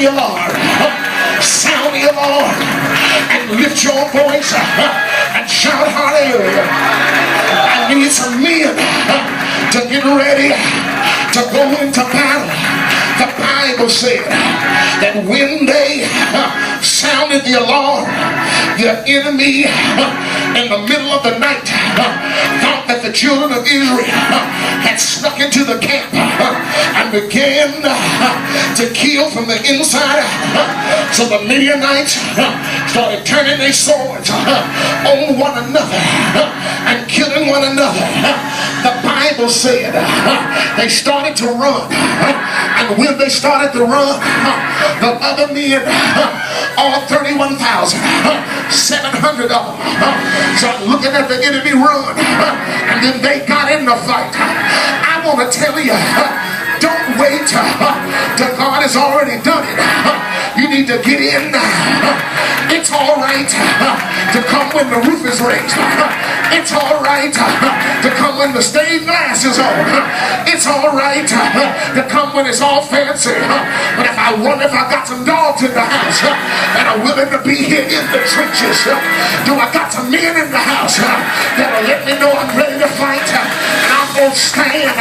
the alarm. Sound the alarm and lift your voice and shout hallelujah. I need some men to get ready to go into battle. The Bible said that when they sounded the alarm, the enemy in the middle of the night thought that the children of Israel had snuck into the camp and began to kill from the inside out. So the Midianites started turning their swords on one another and killing one another. The Bible said they started to run, and when they started to run, the other men, all 31,700 of them, started looking at the enemy run, and then they got in the fight. I want to tell you, don't wait till God has already done it. You need to get in now. It's all right to come when the roof is raised. It's all right to come when the stained glass is on. It's all right to come when it's all fancy. But if I wonder if I got some dogs in the house that are willing to be here in the trenches, do I got some men in the house that'll let me know I'm ready to fight? And I'm going to stand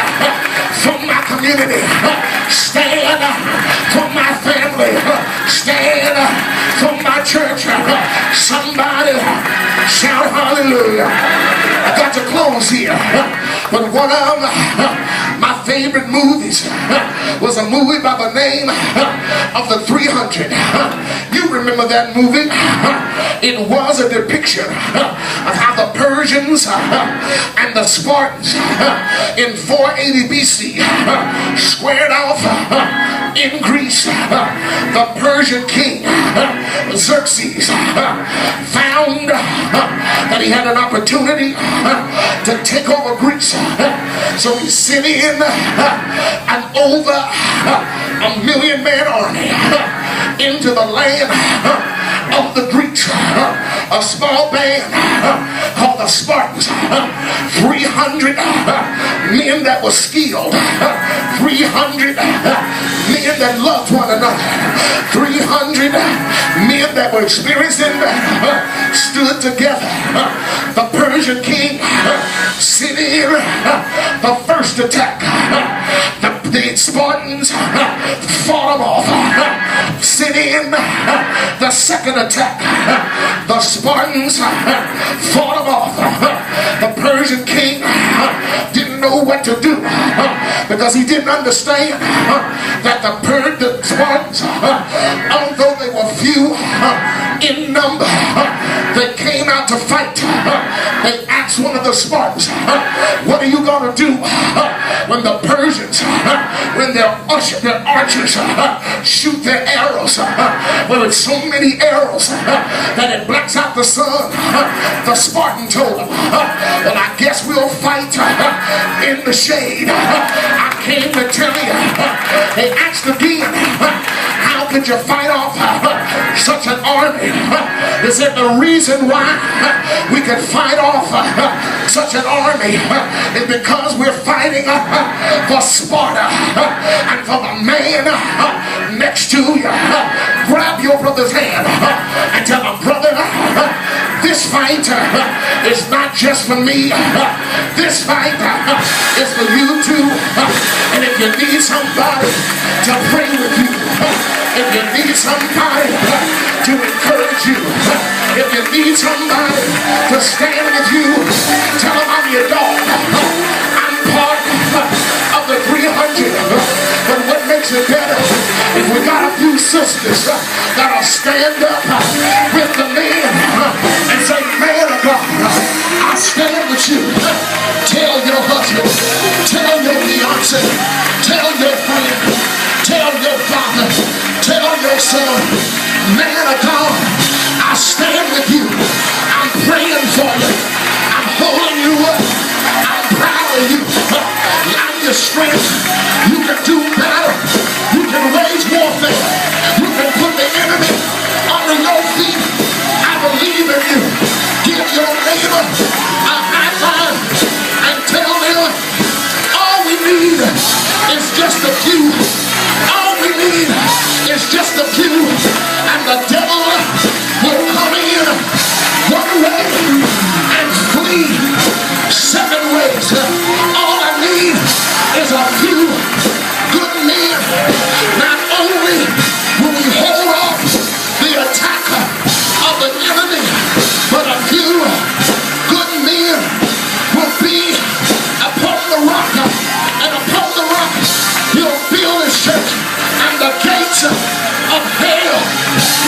for my community, stand for my family, stand for my church. Somebody shout hallelujah. I got to close here, but one of my favorite movies was a movie by the name of The 300. You remember that movie? It was a depiction of how the Persians and the Spartans in 480 BC squared off in Greece. The Persian king Xerxes found that he had an opportunity to take over Greece, so he sent in an over 1 million man army into the land of the Greeks. A small band called the Spartans, 300 men that were skilled, 300 men that loved one another, 300 men that were experienced in battle, stood together. The Persian king sent in the first attack. The Spartans fought them off. Sent in the second attack. The Spartans fought them off. The Persian king didn't know what to do because he didn't understand that the Spartans, although they were few in number, they came out to fight. They asked one of the Spartans, what are you going to do when the Persians, when their archers shoot their arrows, well, it's so many arrows that it blacks out the sun? The Spartan told him, well, I guess we'll fight in the shade. I came to tell you. They asked again, how could you fight off such an army? They said the reason why we could fight off such an army is because we're fighting for Sparta and for the man next to you. Grab your brother's hand and tell him, brother, this fight is not just for me. This fight is for you too. And if you need somebody to pray with you, if you need somebody to encourage you, if you need somebody to stand with you, tell them I'm your dog. I'm part of the 300. But what makes it better is we got a few sisters that'll stand up with the men and say, man of God, I stand with you. Tell your husband, tell your fiance, tell your friend, tell your father, tell your son, man of God, I stand with you. I'm praying for you. I'm holding you up. I'm proud of you. I'm your strength. You can do battle. You can wage warfare. You can put the enemy under your feet. I believe in you. Give your neighbor a high five and tell them all we need is just a few. All we need is just a few, and the devil will come in one way and flee 7 ways. All I need is a few good men. Not only will we hold off the attack of the enemy, but a few good men will be upon the rock, and upon the rock he'll build his church, and the gates of hell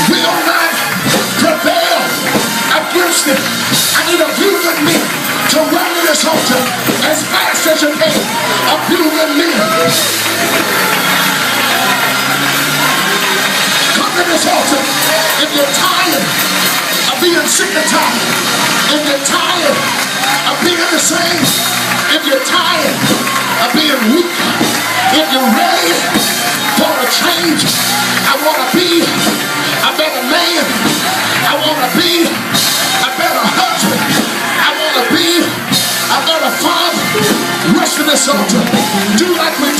will not prevail against it. I need a few good men to run to this altar as fast as you can. A few good men. Come to this altar. If you're tired of being sick and tired, if you're tired of being the same, if you're tired of being weak, if you're ready for a change, I want to be a better man. I want to be a better husband. I want to be a better father. Rush to this altar. Do like we